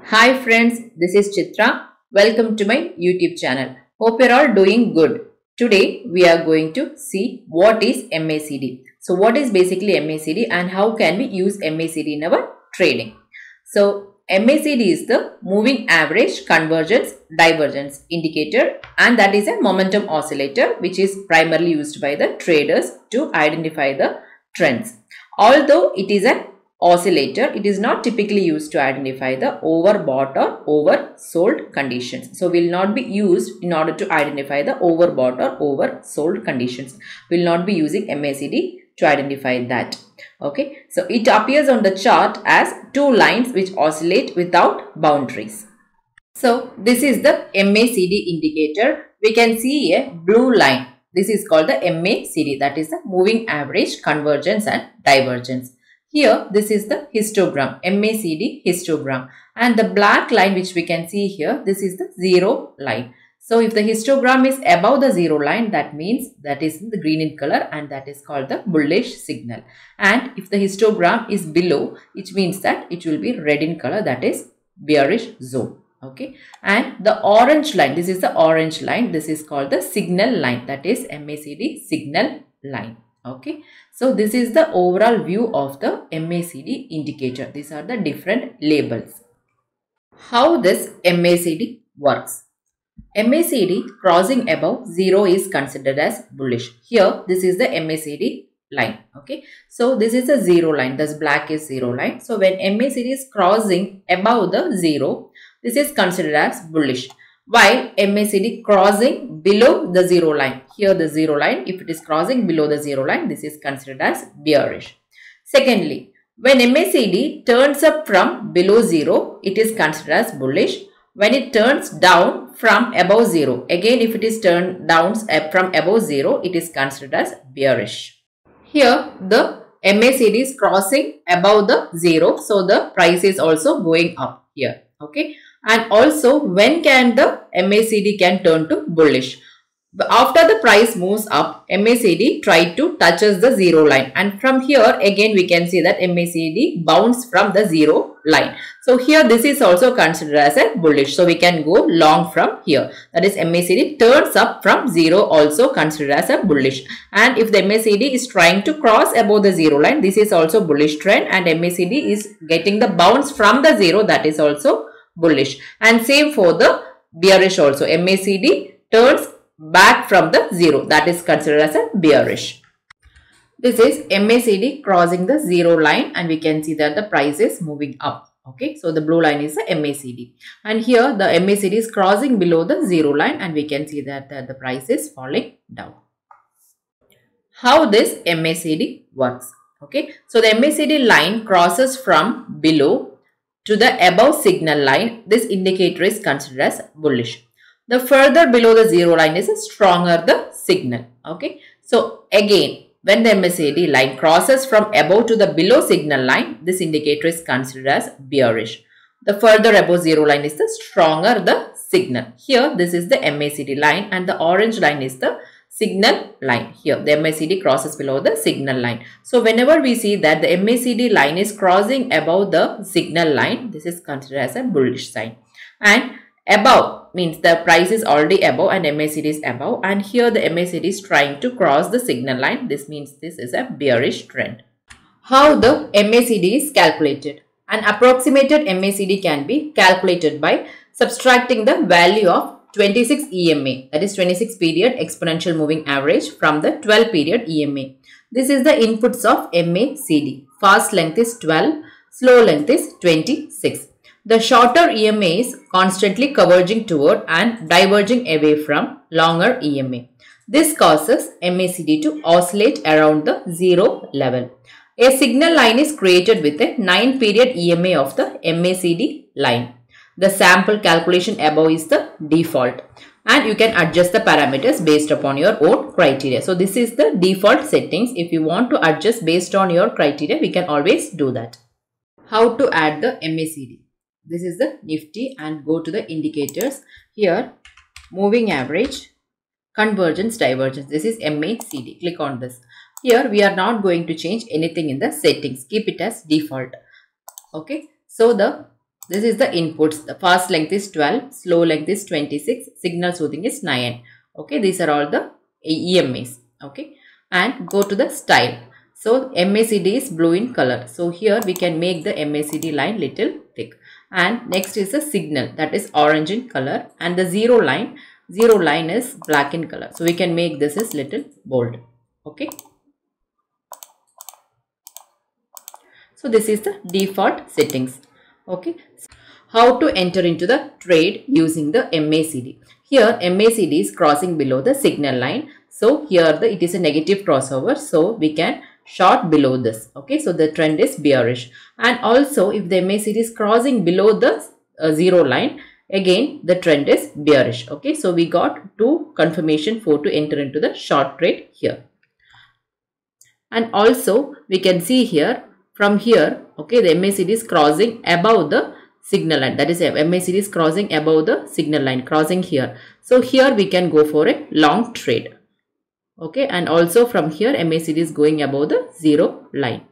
Hi friends, this is Chitra. Welcome to my YouTube channel. Hope you're all doing good. Today we are going to see what is MACD. So what is basically MACD and how can we use MACD in our trading. So MACD is the moving average convergence divergence indicator, and that is a momentum oscillator which is primarily used by the traders to identify the trends. Although it is an oscillator, it is not typically used to identify the overbought or oversold conditions. So will not be used in order to identify the overbought or oversold conditions. Will not be using MACD to identify that. Okay, so it appears on the chart as two lines which oscillate without boundaries. So this is the MACD indicator. We can see a blue line. This is called the MACD, that is the moving average convergence and divergence. Here, this is the histogram, MACD histogram, and the black line which we can see here, this is the zero line. So, if the histogram is above the zero line, that means that is the green in color and that is called the bullish signal. And if the histogram is below, it means that it will be red in color, that is bearish zone. Okay, and the orange line, this is the orange line, this is called the signal line, that is MACD signal line. Okay, so this is the overall view of the MACD indicator. These are the different labels. How this MACD works? MACD crossing above 0 is considered as bullish. Here, this is the MACD line. Okay, so this is a 0 line. This black is 0 line. So when MACD is crossing above the 0, this is considered as bullish. While MACD crossing below the 0 line, here the 0 line, if it is crossing below the 0 line, this is considered as bearish. Secondly, when MACD turns up from below 0, it is considered as bullish. When it turns down from above 0, again if it is turned down from above 0, it is considered as bearish. Here the MACD is crossing above the 0, so the price is also going up here. Okay. And also, when can the MACD can turn to bullish? After the price moves up, MACD try to touches the 0 line, and from here again we can see that MACD bounce from the 0 line. So here this is also considered as a bullish. So we can go long from here. That is MACD turns up from 0 also considered as a bullish. And if the MACD is trying to cross above the 0 line, this is also bullish trend, and MACD is getting the bounce from the 0, that is also bullish. And same for the bearish also. MACD turns back from the 0, that is considered as a bearish. This is MACD crossing the 0 line, and we can see that the price is moving up. Okay, so the blue line is the MACD, and here the MACD is crossing below the 0 line, and we can see that the price is falling down. How this MACD works? Okay, so the MACD line crosses from below to the above signal line. This indicator is considered as bullish. The further below the 0 line is stronger the signal. Okay, so again when the MACD line crosses from above to the below signal line, this indicator is considered as bearish. The further above 0 line is the stronger the signal. Here this is the MACD line, and the orange line is the signal line. Here the MACD crosses below the signal line. So whenever we see that the MACD line is crossing above the signal line, this is considered as a bullish sign. And above means the price is already above and MACD is above, and here the MACD is trying to cross the signal line. This means this is a bearish trend. How the MACD is calculated? An approximated MACD can be calculated by subtracting the value of 26 EMA, that is 26 period exponential moving average, from the 12 period EMA. This is the inputs of MACD. Fast length is 12, slow length is 26. The shorter EMA is constantly converging toward and diverging away from longer EMA. This causes MACD to oscillate around the 0 level. A signal line is created with a 9 period EMA of the MACD line. The sample calculation above is the default, and you can adjust the parameters based upon your own criteria. So this is the default settings. If you want to adjust based on your criteria, we can always do that. How to add the MACD? This is the Nifty, and go to the indicators. Here moving average, convergence, divergence. This is MACD. Click on this. Here we are not going to change anything in the settings. Keep it as default. Okay. So the This is the inputs. The fast length is 12, slow length is 26, signal soothing is 9. Okay, these are all the EMAs. Okay, and go to the style. So MACD is blue in color. So here we can make the MACD line little thick. And next is the signal, that is orange in color, and the zero line is black in color. So we can make this is little bold. Okay. So this is the default settings. Okay. How to enter into the trade using the MACD. Here MACD is crossing below the signal line. So here it is a negative crossover. So we can short below this. Okay. So the trend is bearish. And also if the MACD is crossing below the zero line, again the trend is bearish. Okay. So we got two confirmation for to enter into the short trade here. And also we can see here from here, okay, the MACD is crossing above the signal line. That is MACD is crossing above the signal line, crossing here. So here we can go for a long trade. Okay, and also from here MACD is going above the zero line.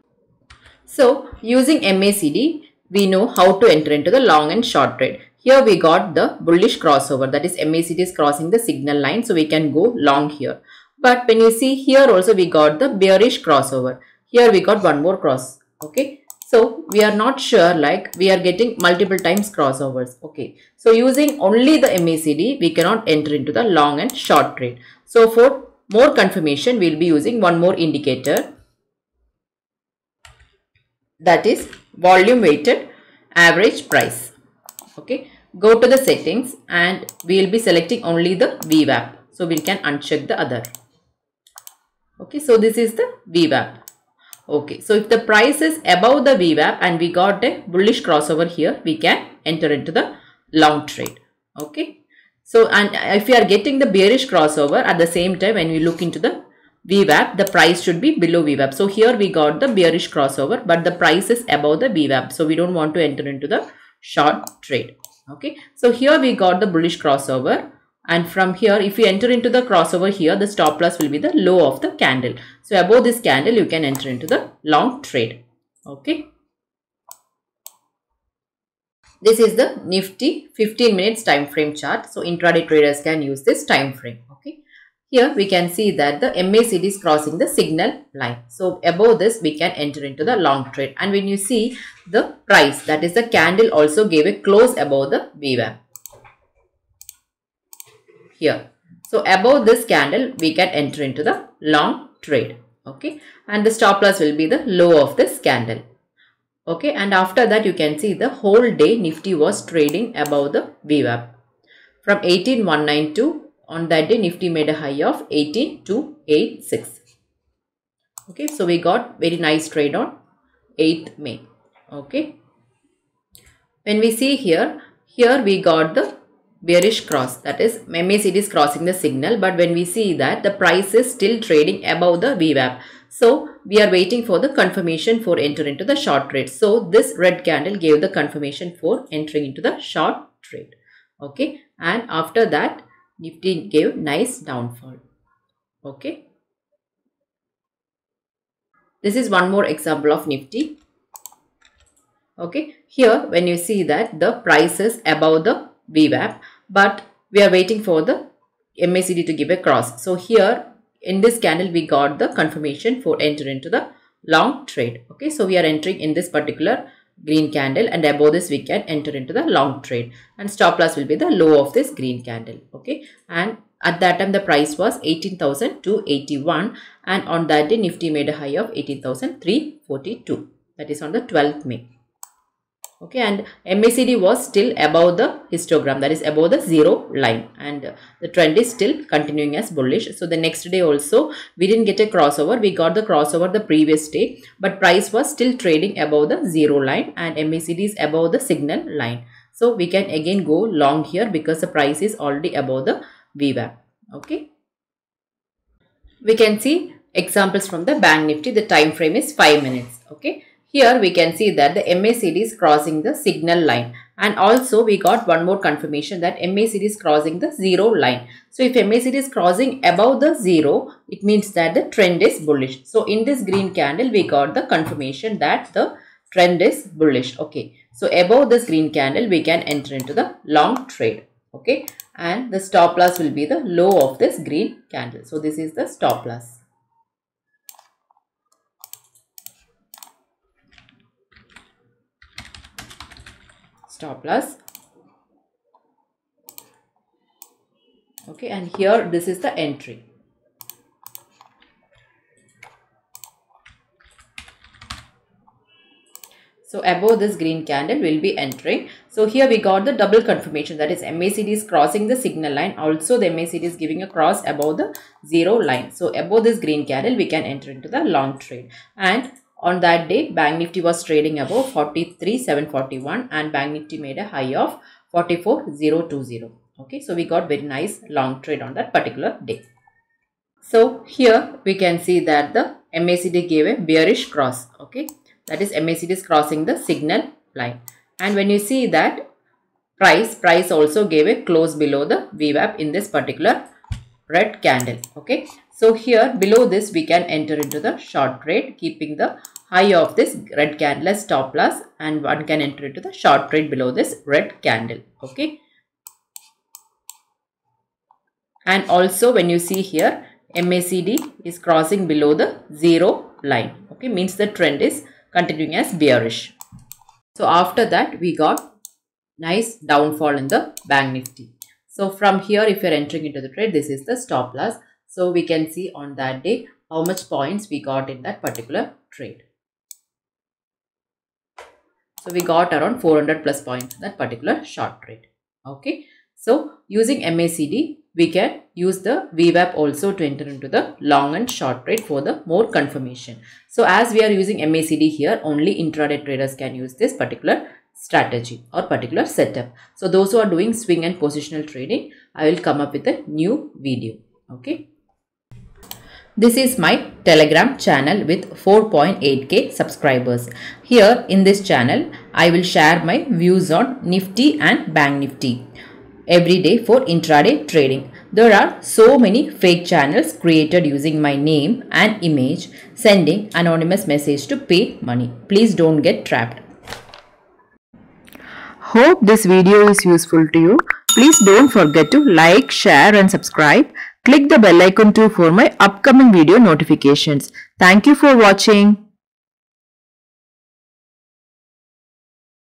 So using MACD, we know how to enter into the long and short trade. Here we got the bullish crossover, that is MACD is crossing the signal line, so we can go long here. But when you see here also we got the bearish crossover. Here we got one more cross. Okay, so we are not sure, like we are getting multiple times crossovers. Okay, so using only the MACD, we cannot enter into the long and short trade. So for more confirmation, we will be using one more indicator, that is volume weighted average price. Okay, go to the settings and we will be selecting only the VWAP. So we can uncheck the other. Okay, so this is the VWAP. Okay, so if the price is above the VWAP and we got a bullish crossover here, we can enter into the long trade. Okay, so and if we are getting the bearish crossover at the same time, when we look into the VWAP, the price should be below VWAP. So here we got the bearish crossover, but the price is above the VWAP. So we don't want to enter into the short trade. Okay, so here we got the bullish crossover. And from here, if you enter into the crossover here, the stop loss will be the low of the candle. So above this candle, you can enter into the long trade. Okay. This is the Nifty 15 minutes time frame chart. So intraday traders can use this time frame. Okay. Here we can see that the MACD is crossing the signal line. So above this, we can enter into the long trade. And when you see the price, that is the candle also gave a close above the VWAP. Here. So above this candle, we can enter into the long trade. Okay. And the stop loss will be the low of this candle. Okay. And after that, you can see the whole day Nifty was trading above the VWAP. From 18,192, on that day Nifty made a high of 18,286. Okay. So we got very nice trade on 8th May. Okay. When we see here we got the bearish cross, that is MACD is crossing the signal, but when we see that the price is still trading above the VWAP, so we are waiting for the confirmation for enter into the short trade. So this red candle gave the confirmation for entering into the short trade. Okay, and after that Nifty gave nice downfall. Okay, this is one more example of Nifty. Okay, here when you see that the price is above the VWAP, but we are waiting for the MACD to give a cross. So here in this candle we got the confirmation for enter into the long trade. Okay, so we are entering in this particular green candle, and above this we can enter into the long trade, and stop loss will be the low of this green candle. Okay, and at that time the price was 18,281, and on that day Nifty made a high of 18,342. That is on the 12th May. Okay, and MACD was still above the histogram, that is above the zero line, and the trend is still continuing as bullish. So the next day also we didn't get a crossover, we got the crossover the previous day, but price was still trading above the zero line and MACD is above the signal line. So we can again go long here because the price is already above the VWAP. Okay, we can see examples from the BankNifty. The time frame is 5 minutes. Okay, here we can see that the MACD is crossing the signal line, and also we got one more confirmation that MACD is crossing the zero line. So if MACD is crossing above the zero, it means that the trend is bullish. So in this green candle we got the confirmation that the trend is bullish. Okay, so above this green candle we can enter into the long trade. Okay, and the stop loss will be the low of this green candle. So this is the stop loss. Stop loss. Okay, and here this is the entry. So above this green candle will be entering. So here we got the double confirmation, that is MACD is crossing the signal line. Also the MACD is giving a cross above the zero line. So above this green candle we can enter into the long trade. And on that day BankNifty was trading above 43,741 and BankNifty made a high of 44,020. Okay, so we got very nice long trade on that particular day. So here we can see that the MACD gave a bearish cross. Okay, that is MACD is crossing the signal line. And when you see that price also gave a close below the VWAP in this particular red candle. Okay, so here below this we can enter into the short trade, keeping the high of this red candle as stop loss, and one can enter into the short trade below this red candle. Okay, and also when you see here MACD is crossing below the zero line. Okay, means the trend is continuing as bearish. So after that we got nice downfall in the BankNifty. So from here if you are entering into the trade, this is the stop loss. So we can see on that day how much points we got in that particular trade. So we got around 400 plus points in that particular short trade. Okay, so using MACD we can use the VWAP also to enter into the long and short trade for the more confirmation. So as we are using MACD here, only intraday traders can use this particular strategy or particular setup. So those who are doing swing and positional trading, I will come up with a new video. Okay. This is my Telegram channel with 4.8k subscribers. Here in this channel, I will share my views on Nifty and BankNifty every day for intraday trading. There are so many fake channels created using my name and image, sending anonymous message to pay money. Please don't get trapped. Hope this video is useful to you. Please don't forget to like, share and subscribe. Click the bell icon too for my upcoming video notifications. Thank you for watching.